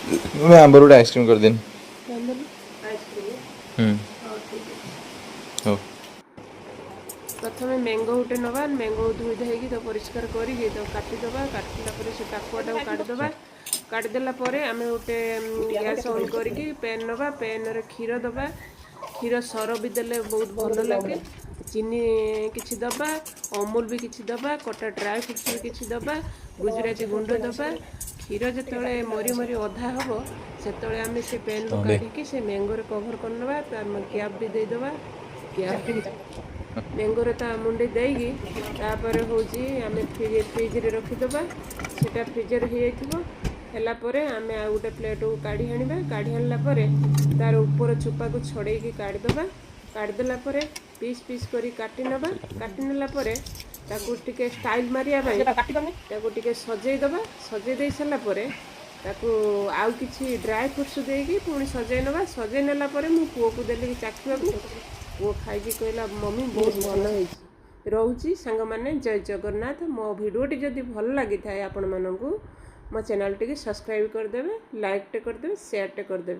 मैं आंबर गोटे आइसक्रीम कर दिन आइसक्रीम हाँ ठीक है। हो प्रथम मैंगो गोटे नवा मैंगो धोई धाइकी तो परिष्कार करी तो काटिदेवा काटिला से टाकुआटा काटिदेवा काटिदेला आम गोटे गैस ऑन करके पैन नवा पैन रे क्षीर दबा क्षीर सर भी देले बहुत भल लगे चीनी किछि दबा अमूल भी किछि दबा कटा ड्राई फ्रुट्स भी किछि दबा गुजराती गुंड दबा क्षीर जिते मरी मरी अधा हम से आम से पैन रू काढ़ी से मैंगो रे कभर करनवा कैप भी देदेबा कैप मैंगोरे ता मुंडे देगी तापर होची आमे फ्रिज रे रखिदबा सेटा फ्रीजर हो जाइथिबो परे आमे आ गोटे प्लेट को काढ़ी आनिबा काढ़ी आनला परे तार ऊपर चोपा को छड़ेकी काढ़ीदबा काढ़ीदेला परे पीस पीस करी काटी नबा काटी नेला परे ताकू टिके स्टाइल मारिया ताकू टिके सजेई दबा सजेई दे सारा परे ताकू आउ किछि ड्राई फ्रुट्स देकी पुणी सजेई नबा सजेई नेला परे मु पुओ को देली चाखिबाकू वो खाई कहला मम्मी बहुत भल रोची सांग मैंने जय जगन्नाथ मो भिडियोटी जदि भल लगी था आपण मानू मो चैनल टी सब्सक्राइब करदे लाइक टे करदे शेयर टे करदे।